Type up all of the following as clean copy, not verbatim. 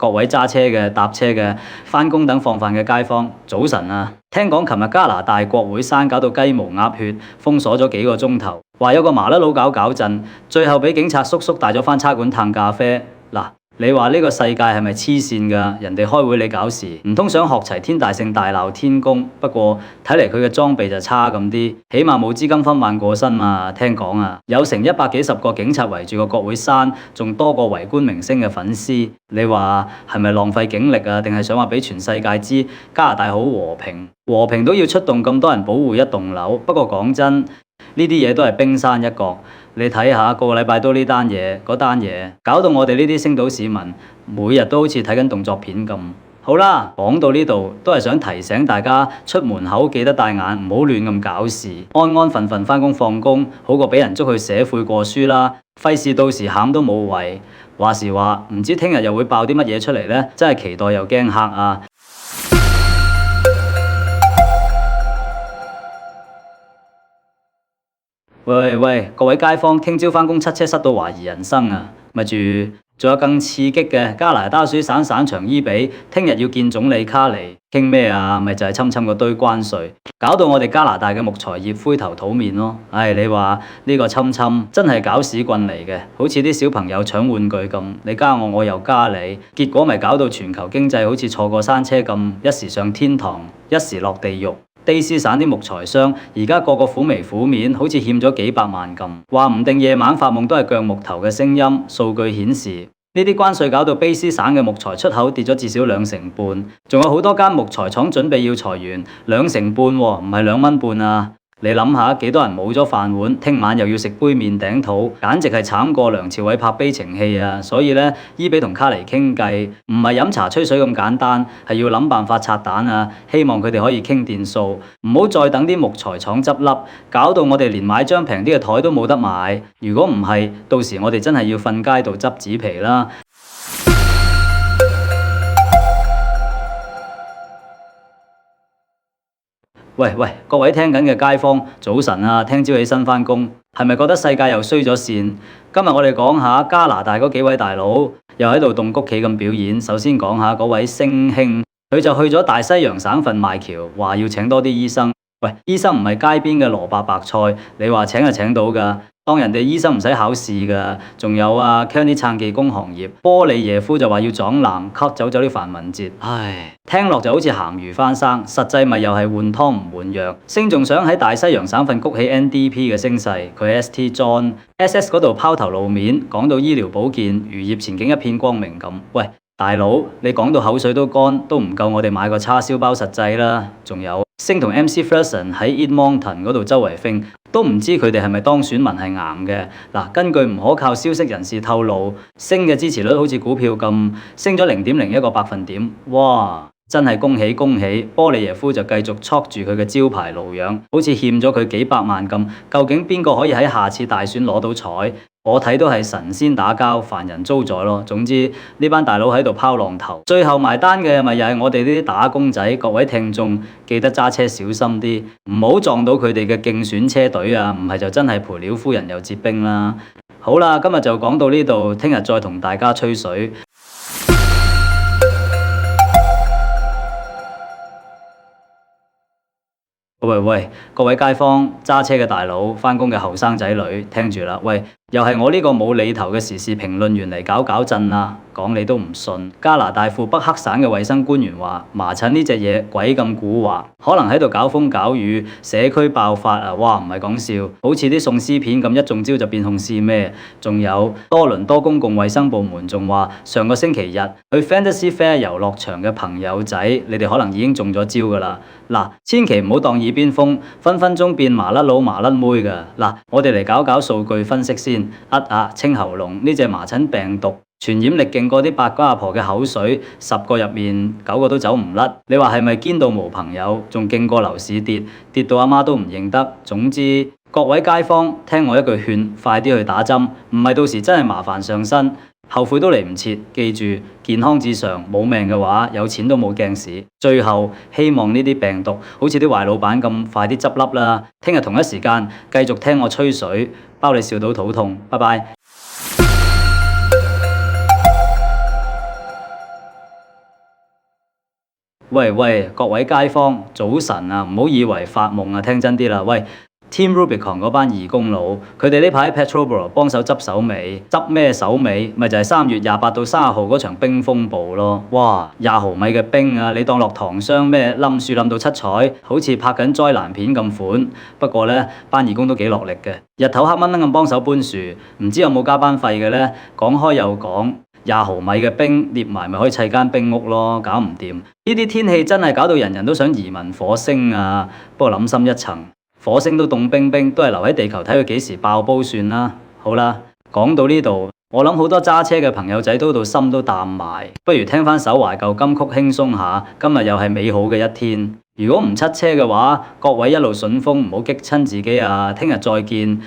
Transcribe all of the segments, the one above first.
各位揸車嘅、搭車嘅、返工等放飯嘅街坊，早晨啊！聽講琴日加拿大國會山搞到雞毛鴨血，封鎖咗幾個鐘頭，話有個麻甩佬搞震，最後俾警察叔叔帶咗返差館嘆咖啡。嗱，你話呢個世界係咪黐線㗎？人哋開會你搞事，唔通想學齊天大聖大鬧天宮？不過睇嚟佢嘅裝備就差咁啲，起碼冇資金分萬過身嘛。聽講啊，有成100幾十個警察圍住個國會山，仲多過圍觀明星嘅粉絲。你話係咪浪費警力啊？定係想話俾全世界知加拿大好和平？和平都要出動咁多人保護一棟樓。不過講真，呢啲嘢都係冰山一角。你睇下個個禮拜都呢單嘢嗰單嘢，搞到我哋呢啲星島市民每日都好似睇緊動作片咁。好啦，講到呢度都係想提醒大家出門口記得帶眼，唔好亂咁搞事，安安分分返工放工，好過俾人捉去寫悔過書啦。費事到時餡都冇謂。話時話，唔知聽日又會爆啲乜嘢出嚟呢？真係期待又驚嚇啊！喂，各位街坊，聽朝返工塞車塞到懷疑人生啊！咪住，仲有更刺激嘅，加拿大水省省長伊比聽日要見總理卡尼，傾咩啊？咪就係侵嗰堆關稅，搞到我哋加拿大嘅木材業灰頭土面咯。唉，你話呢個侵真係搞屎棍嚟嘅，好似啲小朋友搶玩具咁，你加我，我又加你，結果咪搞到全球經濟好似坐過山車咁，一時上天堂，一時落地獄。D.C. 省啲木材商而家個個苦眉苦面，好似欠咗幾百萬咁，話唔定夜晚發夢都係鋸木頭嘅聲音。數據顯示，呢啲關稅搞到 B.C. 省嘅木材出口跌咗至少2成半，仲有好多間木材廠準備要裁員，2成半喎，唔係2蚊半啊！你諗下幾多人冇咗飯碗，聽晚又要食杯麵頂肚，簡直係慘過梁朝偉拍悲情戲啊！所以呢，伊比同卡尼傾偈唔係飲茶吹水咁簡單，係要諗辦法拆彈啊！希望佢哋可以傾掂數，唔好再等啲木材廠執笠，搞到我哋連買張平啲嘅台都冇得買。如果唔係，到時我哋真係要瞓街度執紙皮啦！喂，各位聽緊嘅街坊，早晨啊！聽朝起身返工，係咪覺得世界又衰咗線？今日我哋講下加拿大嗰幾位大佬，又喺度棟谷企咁表演。首先講下嗰位星兄，佢就去咗大西洋省份賣橋，話要請多啲醫生。喂，醫生唔係街邊嘅蘿蔔白菜，你話請就請到㗎。當人哋醫生唔使考試㗎。仲有啊 Kenny 撐技工行業，波利耶夫就話要撞爛 cut 走啲繁文節。唉，聽落就好似鹹魚翻生，實際咪又係換湯唔換藥。星仲想喺大西洋省份谷起 NDP 嘅聲勢，佢 ST John SS 嗰度拋頭露面，講到醫療保健漁業前景一片光明咁。喂，大佬，你講到口水都乾，都唔夠我哋買個叉燒包實際啦。仲有星同 MC Ferguson 喺 Edmonton 嗰度周圍揈，都唔知佢哋係咪當選民係癌嘅。嗱，根據唔可靠消息人士透露，星嘅支持率好似股票咁，升咗0.01個百分點。哇！真係恭喜恭喜！波利耶夫就繼續戳住佢嘅招牌路樣，好似欠咗佢幾百萬咁。究竟邊個可以喺下次大選攞到彩？我睇都係神仙打交，凡人遭宰咯。總之呢班大佬喺度拋浪頭，最後埋單嘅咪又係我哋呢啲打工仔。各位聽眾記得揸車小心啲，唔好撞到佢哋嘅競選車隊啊！唔係就真係賠了夫人又折兵啦。好啦，今日就講到呢度，聽日再同大家吹水。喂，各位街坊、揸車嘅大佬、返工嘅後生仔女，聽住啦！喂，又係我呢個冇厘頭嘅時事評論員嚟搞震啦！講你都唔信。加拿大魁北克省嘅衛生官員話，麻疹呢隻嘢鬼咁蠱惑，可能喺度搞風搞雨，社區爆發啊！哇，唔係講笑，好似啲喪屍片咁，一中招就變控屍咩？仲有多倫多公共衛生部門仲話，上個星期日去 Fantasy Fair 遊樂場嘅朋友仔，你哋可能已經中咗招㗎啦！嗱，千祈唔好當耳邊風，分分鐘變麻甩佬麻甩妹㗎。嗱，我哋嚟搞數據分析先。清喉嚨呢隻麻疹病毒傳染力勁過啲八哥阿婆嘅口水，10個入面9個都走唔甩。你話係咪堅到無朋友？仲勁過樓市跌到阿媽都唔認得。總之，各位街坊聽我一句勸，快啲去打針，唔係到時真係麻煩上身，後悔都嚟唔切。記住，健康至上，冇命嘅話，有錢都冇驚死。最後，希望呢啲病毒好似啲壞老闆咁，快啲執笠啦！聽日同一時間繼續聽我吹水，包你笑到肚痛。拜拜。喂喂，各位街坊，早晨啊！唔好以為發夢啊，聽真啲啦。喂，Team Rubicon 嗰班義工佬，佢哋呢排喺 Peterborough 幫手執手尾，執咩手尾？咪就係3月28到30號嗰場冰風暴咯。哇，20毫米嘅冰啊，你當落糖霜咩？冧樹冧到七彩，好似拍緊災難片咁款。不過呢，班義工都幾落力嘅，日頭黑蚊蚊咁幫手搬樹，唔知有冇加班費嘅呢？講開又講。20毫米嘅冰捏埋咪可以砌間冰屋咯，搞唔掂。呢啲天氣真係搞到人人都想移民火星啊！不過諗深一層，火星都凍冰冰，都係留喺地球睇佢幾時爆煲算啦。好啦，講到呢度，我諗好多揸車嘅朋友仔都到心都淡埋，不如聽翻首懷舊金曲輕鬆下。今日又係美好嘅一天。如果唔塞車嘅話，各位一路順風，唔好激親自己啊！聽日再見。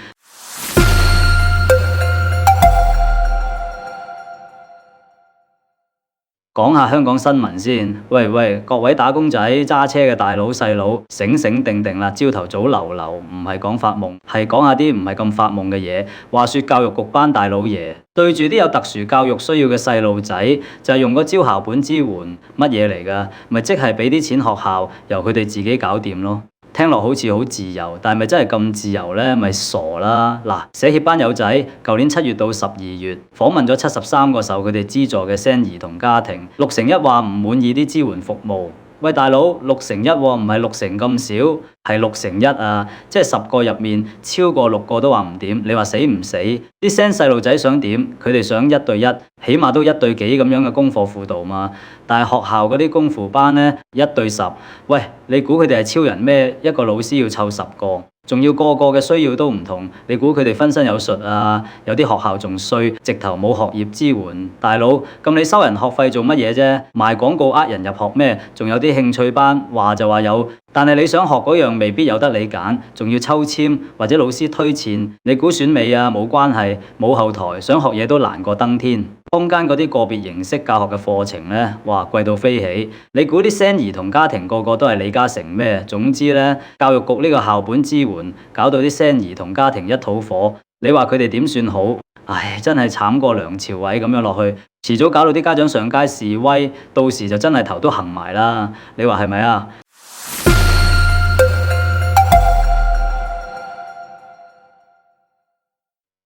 講下香港新聞先，喂，各位打工仔揸車嘅大佬細佬，醒醒定定啦！朝頭早流流，唔係講發夢，係講下啲唔係咁發夢嘅嘢。話說教育局班大佬爺對住啲有特殊教育需要嘅細路仔，就係用個招校本支援，乜嘢嚟㗎？咪即係俾啲錢學校，由佢哋自己搞掂咯。聽落好似好自由，但係咪真係咁自由呢？咪傻啦！嗱，社協班友仔，舊年7月到12月訪問咗73個受佢哋資助嘅 SEN 兒童家庭，61%話唔滿意啲支援服務。喂，大佬，61%喎，唔係60%咁少，係61%啊！即係10個入面超過6個都話唔掂，你話死唔死？啲 SEN 細路仔想點？佢哋想1對1，起碼都1對幾咁樣嘅功課輔導嘛。但係學校嗰啲功輔班呢，1對10，喂，你估佢哋係超人咩？一個老師要湊10個。仲要個個嘅需要都唔同，你估佢哋分身有術啊？有啲學校仲衰，直頭冇學業支援。大佬，咁你收人學費做乜嘢啫？賣廣告呃人入學咩？仲有啲興趣班，話就話有，但係你想學嗰樣未必有得你揀，仲要抽籤或者老師推薦。你估選美啊？冇關係，冇後台，想學嘢都難過登天。坊間嗰啲個別形式教學嘅課程呢，哇，貴到飛起！你估啲 SEN 兒童家庭個個都係李嘉誠咩？總之呢，教育局呢個校本支援搞到啲 SEN 兒童家庭一肚火，你話佢哋點算好？唉，真係慘過梁朝偉咁樣落去，遲早搞到啲家長上街示威，到時就真係頭都行埋啦！你話係咪啊？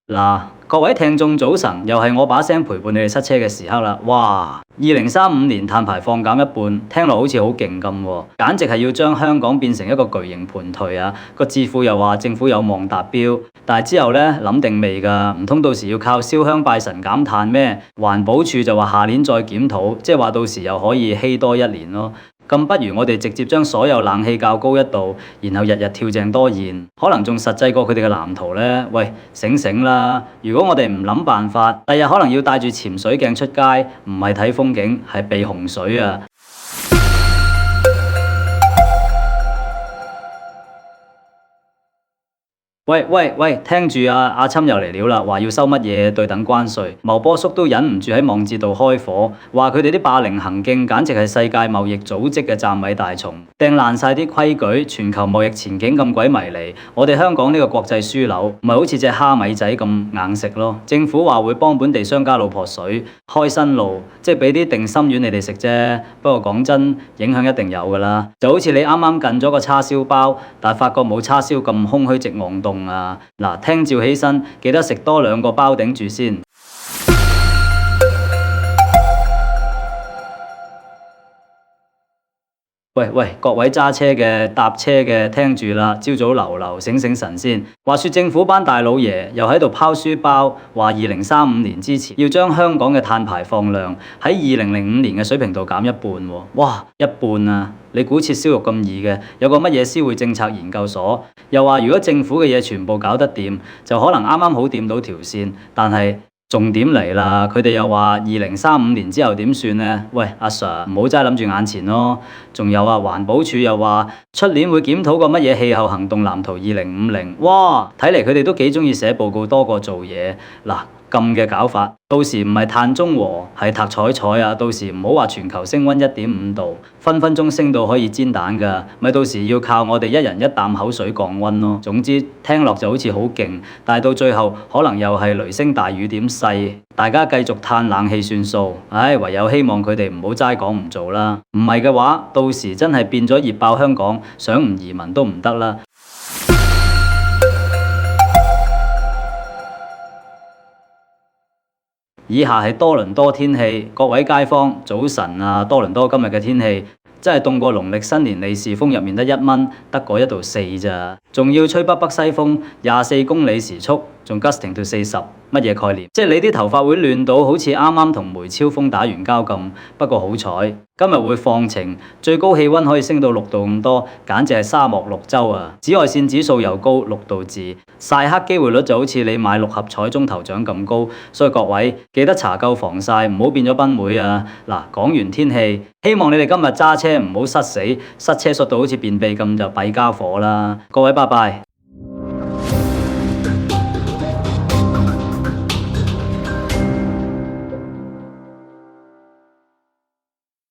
嗱，各位聽眾早晨，又係我把聲陪伴你哋塞車嘅時刻啦！哇，2035年碳排放減一半，聽落好似好勁咁喎，簡直係要將香港變成一個巨型盤踞啊！個智庫又話政府有望達標，但係之後呢，諗定未㗎？唔通到時要靠燒香拜神減碳咩？環保署就話下年再檢討，即係話到時又可以希多1年咯。咁不如我哋直接將所有冷氣較高1度，然後日日跳鄭多燕，可能仲實際過佢哋嘅藍圖呢。喂，醒醒啦！如果我哋唔諗辦法，第日可能要帶住潛水鏡出街，唔係睇風景，係避洪水啊！喂，聽住阿侵又嚟料啦，話要收乜嘢對等關稅，牟波叔都忍唔住喺網誌度開火，話佢哋啲霸凌行徑簡直係世界貿易組織嘅暫米大蟲，掟爛晒啲規矩，全球貿易前景咁鬼迷離，我哋香港呢個國際樞紐，唔係好似隻蝦米仔咁硬食咯。政府話會幫本地商家老婆水，開新路，即係俾啲定心丸你哋食啫。不過講真，影響一定有㗎啦，就好似你啱啱近咗個叉燒包，但係發覺冇叉燒咁空虛直戇凍。嗱，聽朝起身記得食多2個包頂住先。喂，各位揸車嘅搭車嘅聽住啦，朝早流流醒醒神先。話說政府班大老爺又喺度拋書包，話2035年之前要將香港嘅碳排放量喺2005年嘅水平度減一半喎。哇，一半啊！你估切燒肉咁易嘅？有個乜嘢師會政策研究所又話，如果政府嘅嘢全部搞得掂，就可能啱啱好掂到條線。但係重點嚟啦，佢哋又話2035年之後點算呢？喂，阿 Sir 唔好齋諗住眼前咯。仲有啊，環保署又話出年會檢討個乜嘢氣候行動藍圖2050。哇，睇嚟佢哋都幾鍾意寫報告多過做嘢。嗱，禁嘅搞法。到時唔係碳中和，係塔彩彩啊！到時唔好話全球升溫1.5度，分分鐘升到可以煎蛋㗎，咪到時要靠我哋一人一啖口水降溫咯。總之聽落就好似好勁，但係到最後可能又係雷聲大雨點細，大家繼續嘆冷氣算數。唉，唯有希望佢哋唔好齋講唔做啦，唔係嘅話，到時真係變咗熱爆香港，想唔移民都唔得啦。以下係多倫多天氣，各位街坊早晨啊！多倫多今日嘅天氣真係凍過農曆新年利是封入面得1蚊，得嗰1度4咋，仲要吹北北西風24公里時速，仲 gusting 到40，乜嘢概念？即係你啲頭髮會亂到好似啱啱同梅超風打完交咁。不過好彩今日會放晴，最高氣溫可以升到6度咁多，簡直係沙漠綠洲啊！紫外線指數又高6度字，曬黑機會率就好似你買6合彩中頭獎咁高，所以各位記得搽夠防曬，唔好變咗賓妹啊！嗱，講完天氣，希望你哋今日揸車唔好塞死，塞車塞到好似便秘咁就弊家伙啦！各位拜拜。